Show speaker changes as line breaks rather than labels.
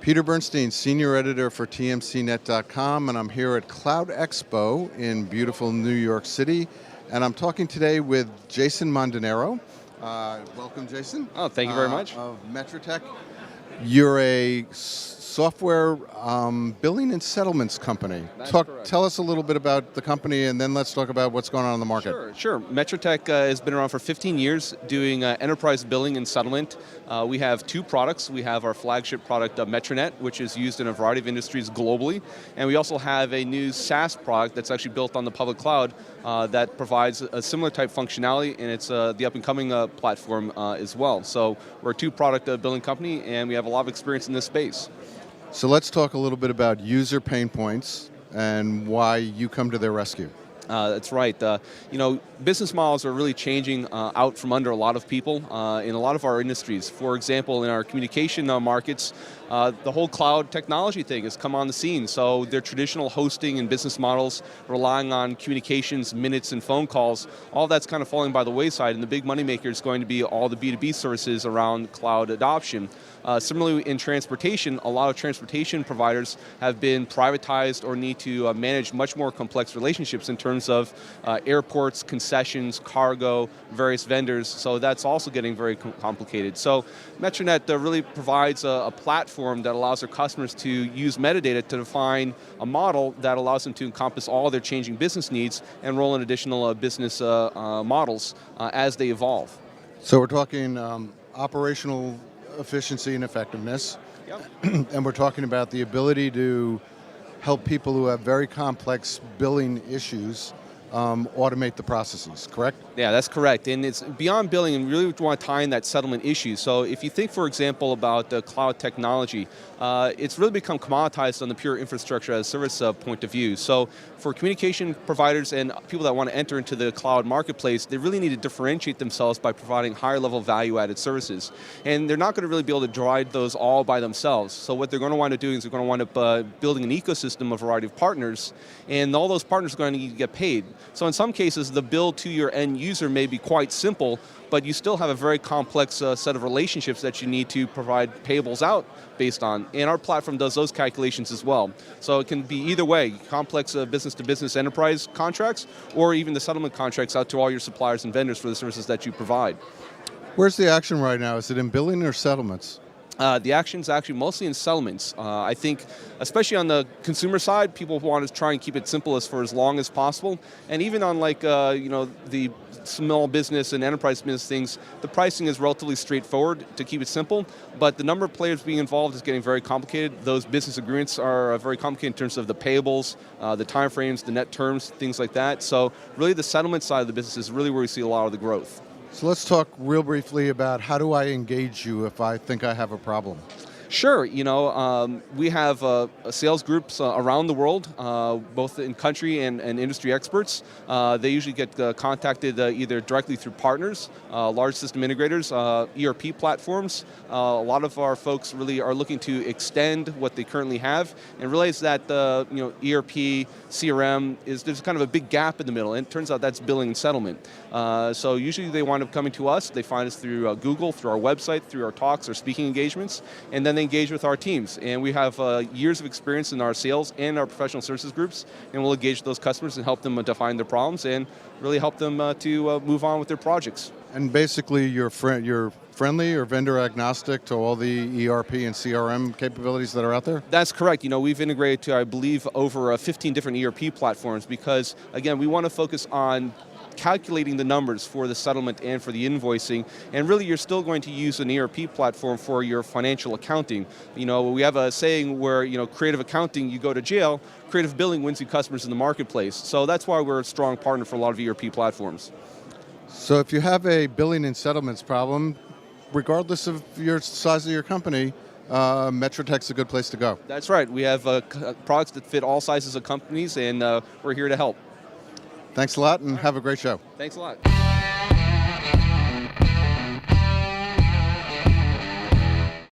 Peter Bernstein, Senior Editor for TMCnet.com, and I'm here at Cloud Expo in beautiful New York City, and I'm talking today with Jason Mondanero. Welcome, Jason.
Oh, thank you very much.
Of Metratech. You're a software billing and settlements company.
That's correct.
Tell us a little bit about the company, and then let's talk about what's going on in the market.
Sure. Metratech has been around for 15 years doing enterprise billing and settlement. We have two products. We have our flagship product, Metratech, which is used in a variety of industries globally. And we also have a new SaaS product that's actually built on the public cloud that provides a similar type functionality, and it's the up-and-coming platform as well. So we're a two-product billing company, and we have a lot of experience in this space.
So let's talk a little bit about user pain points and why you come to their rescue.
That's right. Business models are really changing out from under a lot of people in a lot of our industries. For example, in our communication markets, the whole cloud technology thing has come on the scene. So their traditional hosting and business models relying on communications, minutes, and phone calls, all that's kind of falling by the wayside, and the big moneymaker is going to be all the B2B services around cloud adoption. Similarly, in transportation, a lot of transportation providers have been privatized or need to manage much more complex relationships in terms of airports, concessions, cargo, various vendors, so that's also getting very complicated. So Metratech really provides a platform that allows their customers to use metadata to define a model that allows them to encompass all their changing business needs and roll in additional business models as they evolve.
So we're talking operational efficiency and effectiveness,
Yep.
and we're talking about the ability to help people who have very complex billing issues automate the processes, correct?
Yeah, that's correct. And it's beyond billing, and really want to tie in that settlement issue. So if you think, for example, about the cloud technology, it's really become commoditized on the pure infrastructure as a service point of view. So for communication providers and people that want to enter into the cloud marketplace, they really need to differentiate themselves by providing higher level value-added services. And they're not going to really be able to drive those all by themselves. So what they're going to wind up doing is they're going to wind up building an ecosystem of a variety of partners, and all those partners are going to need to get paid. So in some cases, the bill to your end user may be quite simple, but you still have a very complex set of relationships that you need to provide payables out based on. And our platform does those calculations as well. So it can be either way, complex business-to-business enterprise contracts, or even the settlement contracts out to all your suppliers and vendors for the services that you provide.
Where's the action right now? Is it in billing or settlements?
The action's actually mostly in settlements. I think, especially on the consumer side, people want to try and keep it simple for as long as possible. And even on the small business and enterprise business things, the pricing is relatively straightforward to keep it simple, but the number of players being involved is getting very complicated. Those business agreements are very complicated in terms of the payables, the timeframes, the net terms, things like that. So really the settlement side of the business is really where we see a lot of the growth.
So let's talk real briefly about how do I engage you if I think I have a problem?
Sure, we have sales groups around the world, both in country and industry experts. They usually get contacted either directly through partners, large system integrators, ERP platforms. A lot of our folks really are looking to extend what they currently have and realize that ERP, CRM, there's kind of a big gap in the middle, and it turns out that's billing and settlement. So usually they wind up coming to us. They find us through Google, through our website, through our talks, our speaking engagements, and then they engage with our teams. And we have years of experience in our sales and our professional services groups, and we'll engage those customers and help them define their problems and really help them to move on with their projects.
And basically you're friendly or vendor agnostic to all the ERP and CRM capabilities that are out there?
That's correct. We've integrated to, I believe, over 15 different ERP platforms because, again, we want to focus on calculating the numbers for the settlement and for the invoicing, and really you're still going to use an ERP platform for your financial accounting. We have a saying where, creative accounting, you go to jail, creative billing wins you customers in the marketplace. So that's why we're a strong partner for a lot of ERP platforms.
So if you have a billing and settlements problem, regardless of your size of your company, Metratech's a good place to go.
That's right. We have products that fit all sizes of companies, and we're here to help.
Thanks a lot, and have a great show.
Thanks a lot.